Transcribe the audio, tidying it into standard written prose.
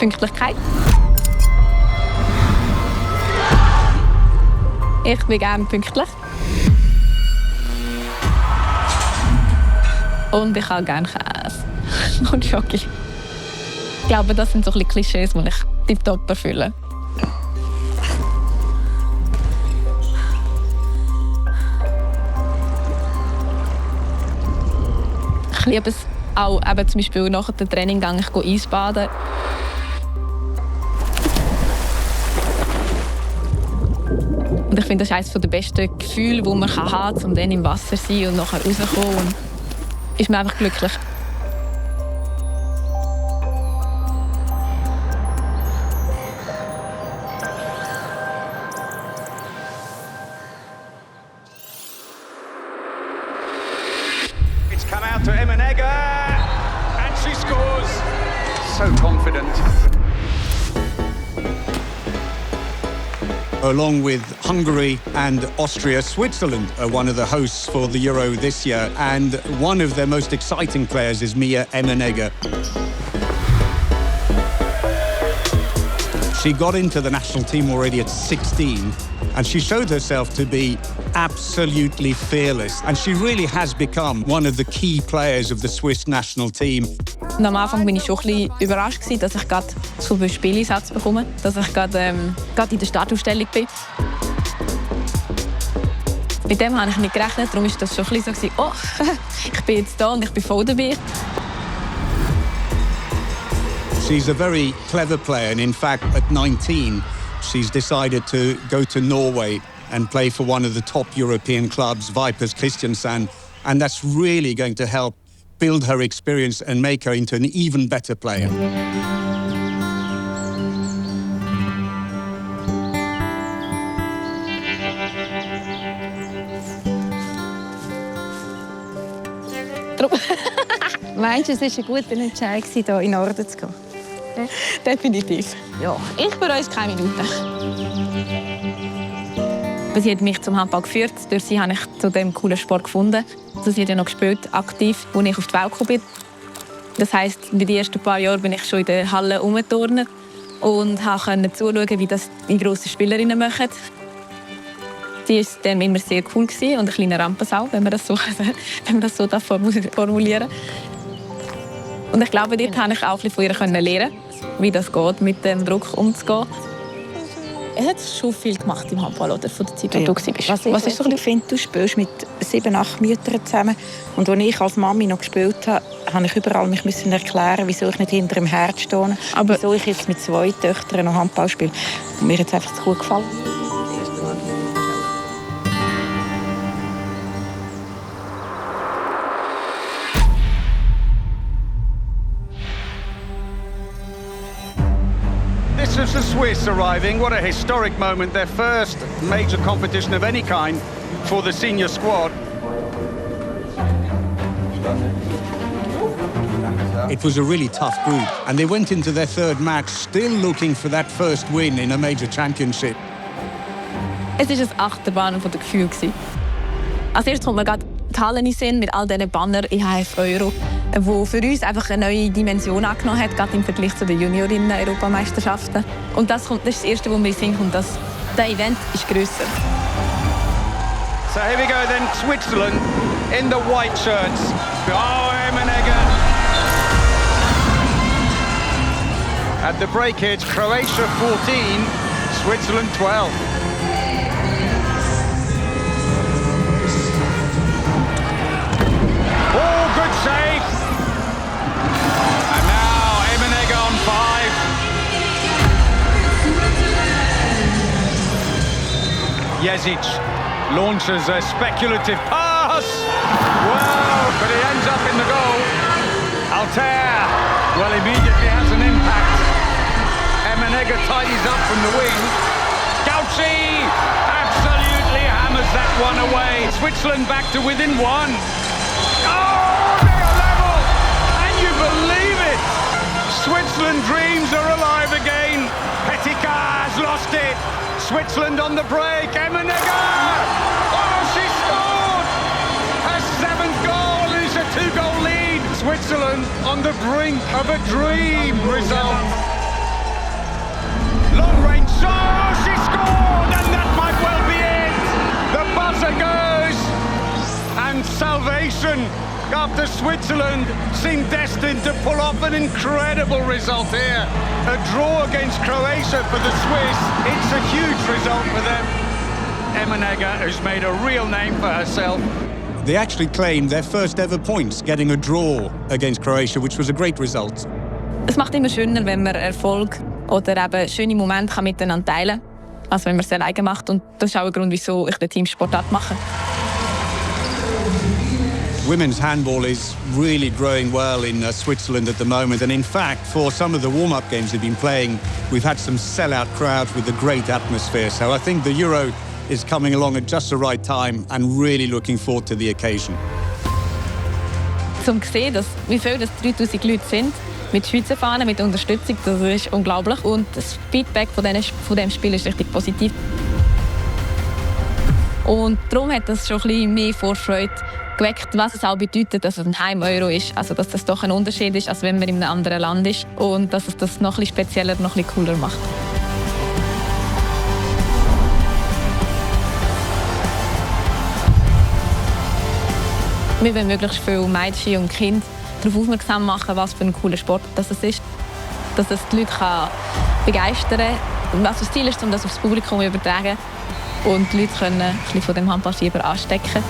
Pünktlichkeit. Ich bin gerne pünktlich. Und ich habe gerne Käse und Schoki. Ich glaube, das sind so ein bisschen Klischees, die ich tiptop erfülle. Ich liebe es auch, eben zum Beispiel nach dem Training gehe ich Eisbaden. Und ich finde, das ist eines der besten Gefühle, die man haben kann, um dann im Wasser zu sein und nachher rauszukommen. Und ist man einfach glücklich. It's come out to Emenegger, and she scores. So confident. Along with Hungary and Austria, Switzerland are one of the hosts for the Euro this year, and one of their most exciting players is Mia Emenegger. She got into the national team already at 16, and she showed herself to be absolutely fearless, and she really has become one of the key players of the Swiss national team. Und am Anfang war ich schon ein bisschen überrascht, dass ich gerade so viel Spieleinsatz bekomme, dass ich gerade in der Startaufstellung bin. Mit dem habe ich nicht gerechnet, darum war das schon ein bisschen so, oh, ich bin jetzt da und ich bin voll dabei. She's a very clever player, and in fact, at 19, she's decided to go to Norway and play for one of the top European clubs, Vipers Kristiansand, and that's really going to help build her experience and make her into an even better player. Meinst du, es war ein guter Entscheid, hier in Norden zu gehen? Definitiv. Ja, ich bereue es keine Minute. Sie hat mich zum Handball geführt. Durch sie habe ich zu diesem coolen Sport gefunden. Also sie hat ja noch gespielt, aktiv, als ich auf die Welt gekommen bin. Das heisst, in den ersten paar Jahren bin ich schon in der Halle herumgeturnt und konnte zuschauen, wie das die grossen Spielerinnen machen. Sie war dann immer sehr cool und ein kleiner Rampensau, wenn man das so formulieren darf. Und ich glaube, dort konnte ich auch von ihr lernen, wie das geht, mit dem Druck umzugehen. Er hat schon viel gemacht im Handball, oder? Von der Zeit, wo du warst. Was ist so? Ich finde, du spielst mit 7, 8 Müttern zusammen. Und als ich als Mami noch gespielt habe, musste ich überall mich erklären, wieso ich nicht hinter dem Herd stehe. Aber wieso ich jetzt mit 2 Töchtern noch Handball spiele. Und mir hat es einfach zu gut gefallen. This is the Swiss arriving. What a historic moment. Their first major competition of any kind for the senior squad. It was a really tough group, and they went into their third match still looking for that first win in a major championship. Es war ein Achterbahn von den Gefühlen. Als erstes kommt man gerade die Halle in den Sinn mit all diesen Bannern IHF Euro, wo für uns einfach eine neue Dimension angenommen hat, gerade im Vergleich zu den Juniorinnen-Europameisterschaften. Und das ist das Erste, was mir in den Sinn kommt, dass das Event ist grösser. So here we go then, Switzerland in the white shirts. Oh, Emenegger. At the break it's Croatia 14, Switzerland 12. Oh, good save. And now Emenegger on 5. Jezic launches a speculative pass. Wow, but it ends up in the goal. Altair, well, immediately has an impact. Emenegger tidies up from the wing. Gauci absolutely hammers that one away. Switzerland back to within 1. Oh, they are level! And you believe it! Switzerland dreams are alive again. Petika has lost it. Switzerland on the break. Emenegger! Oh, she scored! Her 7th goal is a 2-goal. 2-goal lead. Switzerland on the brink of a dream result. 2-0 to Oh, she scored, and that might well be it. The buzzer goes, and salvation after Switzerland seemed destined to pull off an incredible result here. A draw against Croatia for the Swiss. It's a huge result for them. Emenega has made a real name for herself. They actually claimed their first ever points getting a draw against Croatia, which was a great result. Es macht immer schöner, wenn man Erfolg oder eben schöne Momente miteinander teilen kann, als wenn man es alleine macht. Und das ist auch ein Grund, wieso ich den Teamsportart mache. Women's handball is really growing well in Switzerland at the moment, and in fact for some of the warm-up games they've been playing, we've had some sell-out crowds with a great atmosphere. So I think the Euro is coming along at just the right time and really looking forward to the occasion. Um zu sehen, wie viele das 3000 Leute sind, mit Schweizer Fahnen, mit Unterstützung, das ist unglaublich. Und das Feedback von diesem Spiel ist richtig positiv. Und darum hat das schon ein bisschen mehr Vorfreude geweckt, was es auch bedeutet, dass es ein Heim-Euro ist. Also, dass das doch ein Unterschied ist, als wenn man in einem anderen Land ist. Und dass es das noch ein bisschen spezieller, noch ein bisschen cooler macht. Wir wollen möglichst viele Mädchen und Kinder darauf aufmerksam machen, was für ein cooler Sport das ist. Dass es die Leute begeistern kann. Was das Ziel ist, um das aufs Publikum zu übertragen. Und die Leute können ein bisschen von dem Handballfieber anstecken.